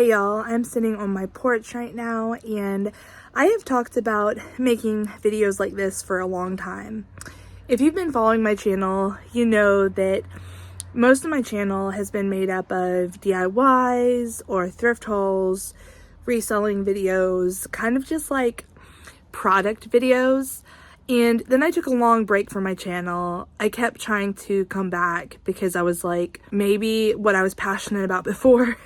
Hey y'all, I'm sitting on my porch right now and I have talked about making videos like this for a long time. If you've been following my channel, you know that most of my channel has been made up of DIYs or thrift hauls, reselling videos, kind of just like product videos. And then I took a long break from my channel. I kept trying to come back because I was like, maybe what I was passionate about before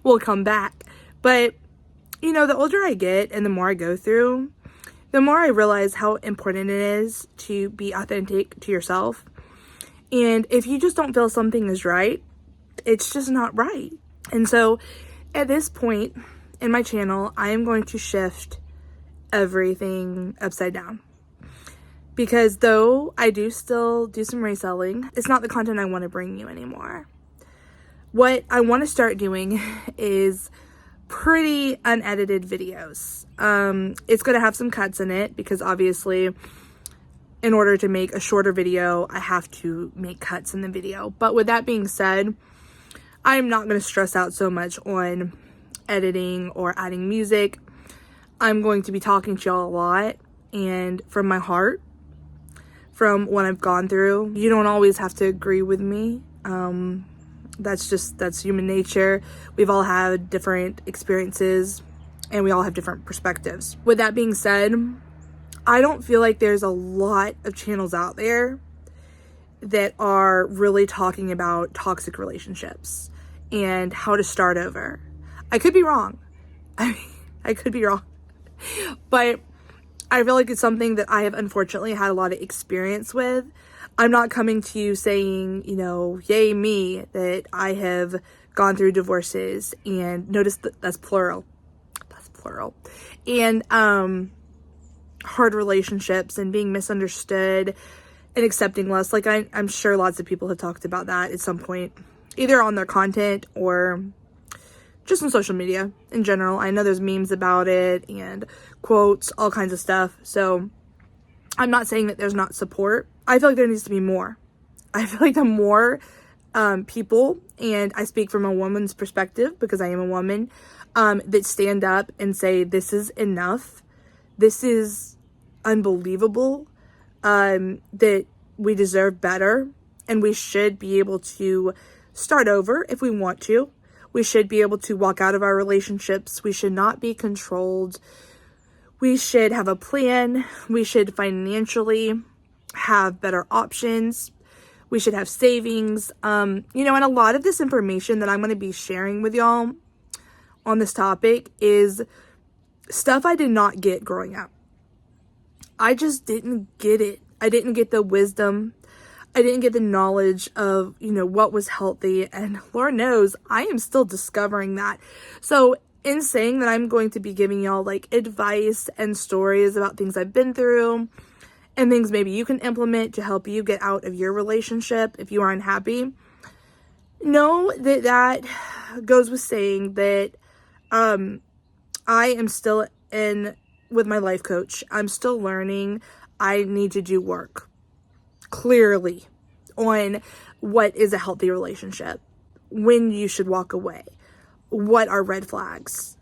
will come back. But you know, the older I get and the more I go through, the more I realize how important it is to be authentic to yourself. And if you just don't feel something is right, it's just not right. And so at this point in my channel, I am going to shift everything upside down. Because though I do still do some reselling, it's not the content I want to bring you anymore. What I want to start doing is pretty unedited videos. It's going to have some cuts in it because obviously in order to make a shorter video, I have to make cuts in the video. But with that being said, I'm not going to stress out so much on editing or adding music. I'm going to be talking to y'all a lot and from my heart, from what I've gone through. You don't always have to agree with me. That's human nature. We've all had different experiences and we all have different perspectives. With that being said, I don't feel like there's a lot of channels out there that are really talking about toxic relationships and how to start over. I could be wrong. I could be wrong. But I feel like it's something that I have unfortunately had a lot of experience with. I'm not coming to you saying, you know, yay me, that I have gone through divorces and notice that that's plural. That's plural. And hard relationships and being misunderstood and accepting less. Like I'm sure lots of people have talked about that at some point, either on their content or just on social media in general. I know there's memes about it and quotes, all kinds of stuff. So I'm not saying that there's not support. I feel like there needs to be more. I feel like the more people, and I speak from a woman's perspective because I am a woman, that stand up and say, this is enough. This is unbelievable, that we deserve better and we should be able to start over if we want to. We should be able to walk out of our relationships. We should not be controlled. We should have a plan. We should financially have better options. We should have savings. And a lot of this information that I'm going to be sharing with y'all on this topic is stuff I did not get growing up. I just didn't get it. I didn't get the wisdom. I didn't get the knowledge of, what was healthy. And Lord knows I am still discovering that. So in saying that I'm going to be giving y'all like advice and stories about things I've been through and things maybe you can implement to help you get out of your relationship if you are unhappy, know that goes with saying that I am still in with my life coach. I'm still learning. I need to do work clearly on what is a healthy relationship, when you should walk away, what are red flags,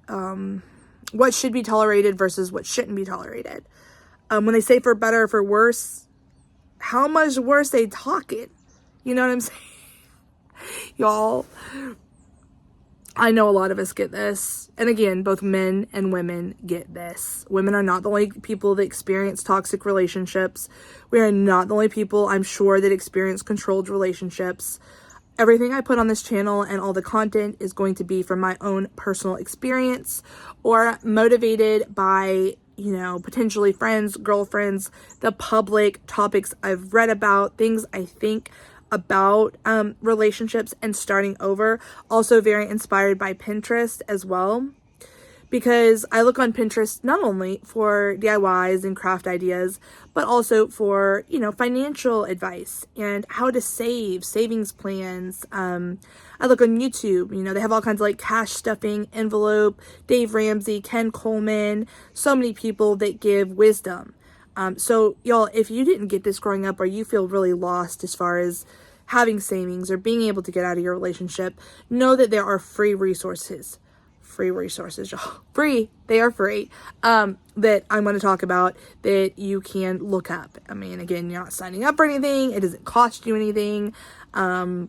what should be tolerated versus what shouldn't be tolerated. When they say for better or for worse, how much worse they talking? You know what I'm saying? Y'all, I know a lot of us get this. And again, both men and women get this. Women are not the only people that experience toxic relationships. We are not the only people, I'm sure, that experience controlled relationships. Everything I put on this channel and all the content is going to be from my own personal experience or motivated by, potentially friends, girlfriends, the public, topics I've read about, things I think about relationships and starting over. Also very inspired by Pinterest as well, because I look on Pinterest not only for DIYs and craft ideas, but also for, financial advice and how to save, savings plans. I look on YouTube, they have all kinds of like cash stuffing, envelope, Dave Ramsey, Ken Coleman, so many people that give wisdom. So y'all, if you didn't get this growing up or you feel really lost as far as having savings or being able to get out of your relationship, know that there are free resources free resources, y'all. Free. They are free. That I'm going to talk about that you can look up. I mean, again, you're not signing up for anything. It doesn't cost you anything. I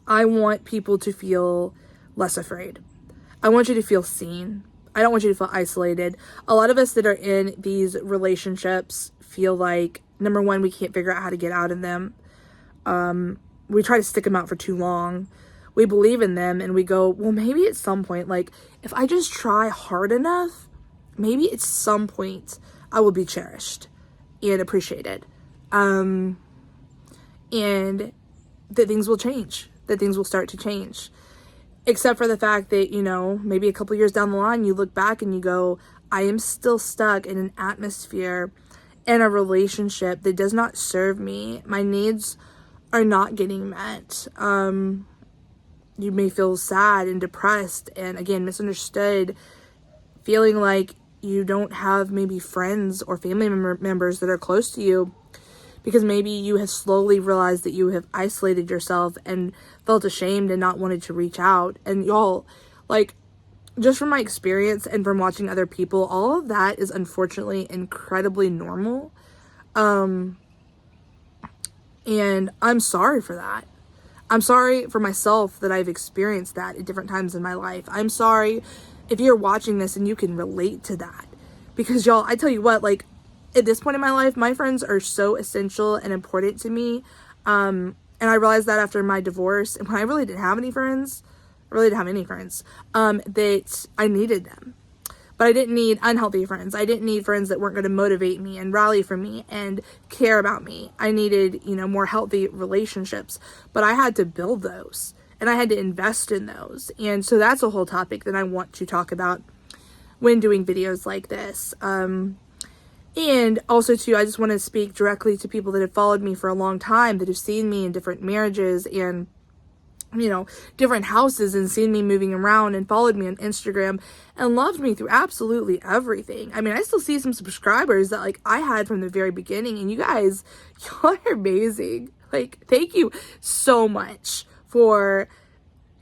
want people to feel less afraid. I want you to feel seen. I don't want you to feel isolated. A lot of us that are in these relationships feel like, number one, we can't figure out how to get out of them. We try to stick them out for too long. We believe in them and we go, well, maybe at some point, like, if I just try hard enough, maybe at some point I will be cherished and appreciated. And that things will change, that things will start to change. Except for the fact that, you know, maybe a couple years down the line, you look back and you go, I am still stuck in an atmosphere and a relationship that does not serve me. My needs are not getting met. You may feel sad and depressed and, again, misunderstood, feeling like you don't have maybe friends or family members that are close to you because maybe you have slowly realized that you have isolated yourself and felt ashamed and not wanted to reach out. And y'all, like, just from my experience and from watching other people, all of that is unfortunately incredibly normal. And I'm sorry for that. I'm sorry for myself that I've experienced that at different times in my life. I'm sorry if you're watching this and you can relate to that. Because y'all, I tell you what, like, at this point in my life, my friends are so essential and important to me. And I realized that after my divorce, and when I really didn't have any friends, that I needed them. But I didn't need unhealthy friends. I didn't need friends that weren't going to motivate me and rally for me and care about me. I needed, you know, more healthy relationships. But I had to build those. And I had to invest in those. And so that's a whole topic that I want to talk about when doing videos like this. And also, too, I just want to speak directly to people that have followed me for a long time, that have seen me in different marriages and, you know, different houses and seen me moving around and followed me on Instagram and loved me through absolutely everything. I mean, I still see some subscribers that, like, I had from the very beginning, and you guys, y'all are amazing. Like, thank you so much for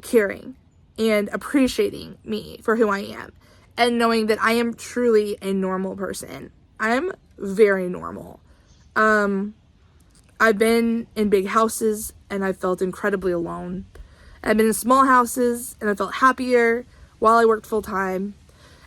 caring and appreciating me for who I am and knowing that I am truly a normal person. I'm very normal. I've been in big houses and I felt incredibly alone. I've been in small houses and I felt happier while I worked full time.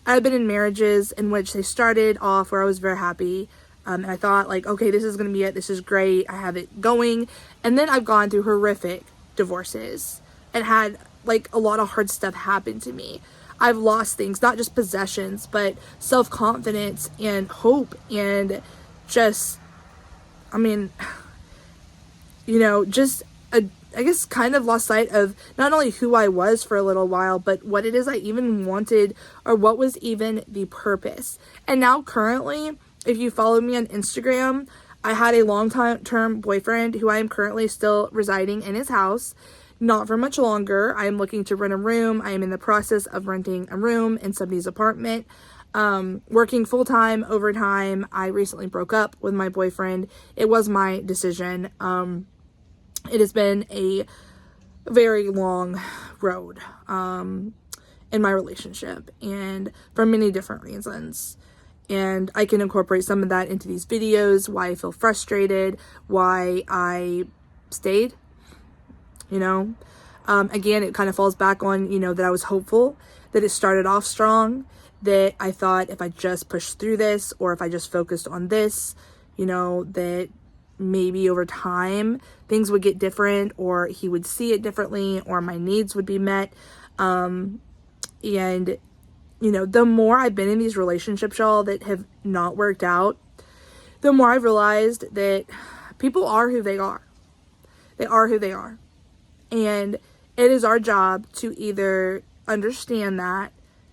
I've been in marriages in which they started off where I was very happy. And I thought, like, okay, this is going to be it. This is great. I have it going. And then I've gone through horrific divorces and had, like, a lot of hard stuff happen to me. I've lost things, not just possessions, but self-confidence and hope and just, I mean, you know, just, I guess kind of lost sight of not only who I was for a little while, but what it is I even wanted or what was even the purpose. And now currently, if you follow me on Instagram, I had a long-term boyfriend who I am currently still residing in his house. Not for much longer. I am looking to rent a room. I am in the process of renting a room in somebody's apartment. Working full-time, overtime. I recently broke up with my boyfriend. It was my decision. It has been a very long road in my relationship, and for many different reasons. And I can incorporate some of that into these videos, why I feel frustrated, why I stayed. You know, again, it kind of falls back on, you know, that I was hopeful, that it started off strong, that I thought if I just pushed through this or if I just focused on this, you know, that maybe over time things would get different or he would see it differently or my needs would be met. And, you know, the more I've been in these relationships, y'all, that have not worked out, the more I've realized that people are who they are. They are who they are. And it is our job to either understand that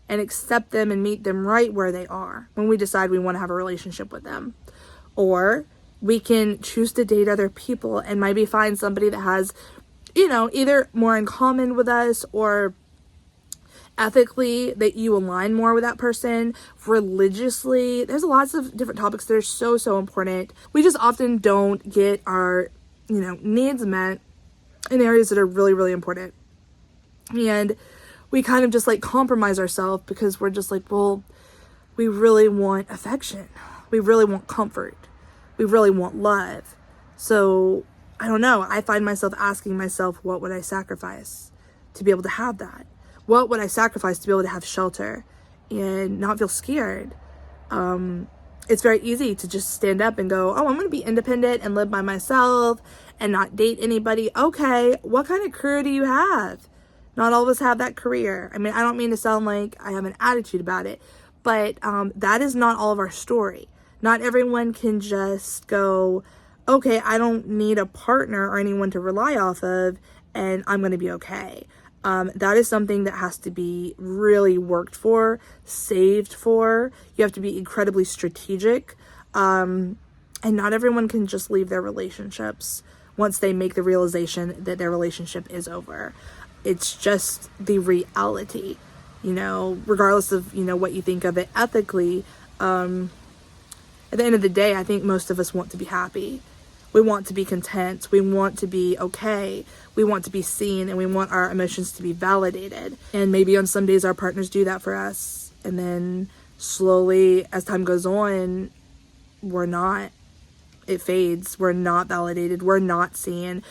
and accept them and meet them right where they are when we decide we want to have a relationship with them. Or we can choose to date other people and maybe find somebody that has, you know, either more in common with us or ethically that you align more with that person, religiously. There's lots of different topics that are so, so important. We just often don't get our, you know, needs met in areas that are really, really important. And we kind of just like compromise ourselves because we're just like, well, we really want affection. We really want comfort. We really want love. So I don't know. I find myself asking myself, what would I sacrifice to be able to have that? What would I sacrifice to be able to have shelter and not feel scared? It's very easy to just stand up and go, oh, I'm going to be independent and live by myself and not date anybody. Okay, what kind of career do you have? Not all of us have that career. I mean, I don't mean to sound like I have an attitude about it, but that is not all of our story. Not everyone can just go, okay, I don't need a partner or anyone to rely off of, and I'm going to be okay. That is something that has to be really worked for, saved for. You have to be incredibly strategic. And not everyone can just leave their relationships once they make the realization that their relationship is over. It's just the reality, you know, regardless of, you know, what you think of it ethically. At the end of the day, I think most of us want to be happy. We want to be content. We want to be okay. We want to be seen, and we want our emotions to be validated. And maybe on some days our partners do that for us. And then slowly, as time goes on, we're not. It fades. We're not validated. We're not seen.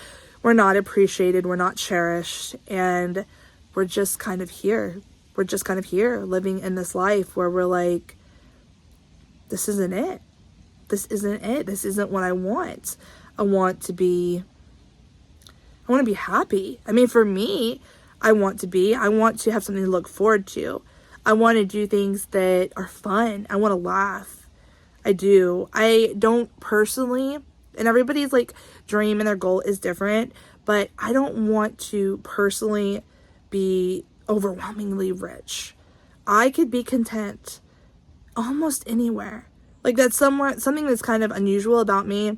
We're not appreciated. We're not cherished. And we're just kind of here. We're just kind of here living in this life where we're like, this isn't it. This isn't it. This isn't what I want. I want to be happy. I mean, for me, I want to have something to look forward to. I want to do things that are fun. I want to laugh. I do. I don't personally, and everybody's like dream and their goal is different, but I don't want to personally be overwhelmingly rich. I could be content almost anywhere. Like that's something that's kind of unusual about me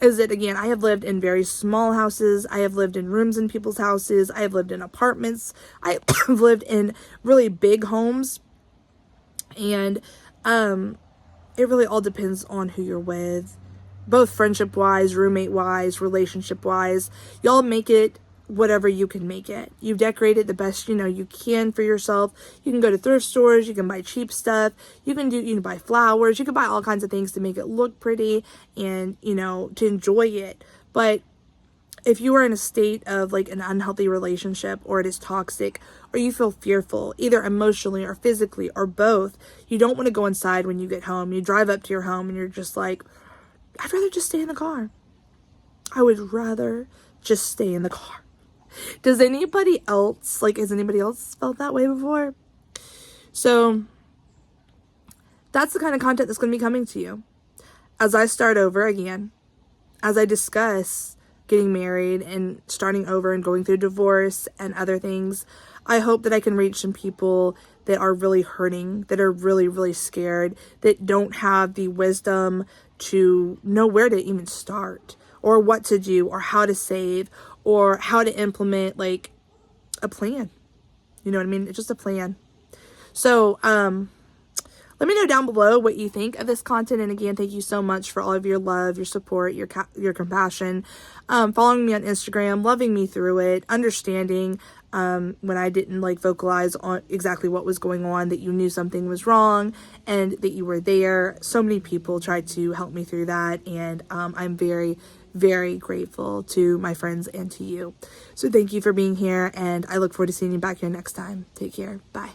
is that, again, I have lived in very small houses. I have lived in rooms in people's houses. I have lived in apartments. I have lived in really big homes. And it really all depends on who you're with, both friendship-wise, roommate-wise, relationship-wise. Y'all make it whatever you can make it. You decorate it the best you can for yourself. You can go to thrift stores, you can buy cheap stuff, you can buy flowers, you can buy all kinds of things to make it look pretty and to enjoy it. But if you are in a state of like an unhealthy relationship, or it is toxic, or you feel fearful either emotionally or physically or both, you don't want to go inside when you get home. You drive up to your home and you're just like, I'd rather just stay in the car. I would rather just stay in the car. Has anybody else felt that way before? So that's the kind of content that's going to be coming to you as I start over again, as I discuss getting married and starting over and going through divorce and other things. I hope that I can reach some people that are really hurting, that are really, really scared, that don't have the wisdom to know where to even start, or what to do, or how to save, or how to implement like a plan. You know what I mean? It's just a plan. So, let me know down below what you think of this content. And again, thank you so much for all of your love, your support, your compassion, following me on Instagram, loving me through it, understanding when I didn't vocalize on exactly what was going on, that you knew something was wrong and that you were there. So many people tried to help me through that, and I'm very, very grateful to my friends and to you. So thank you for being here, and I look forward to seeing you back here next time. Take care. Bye.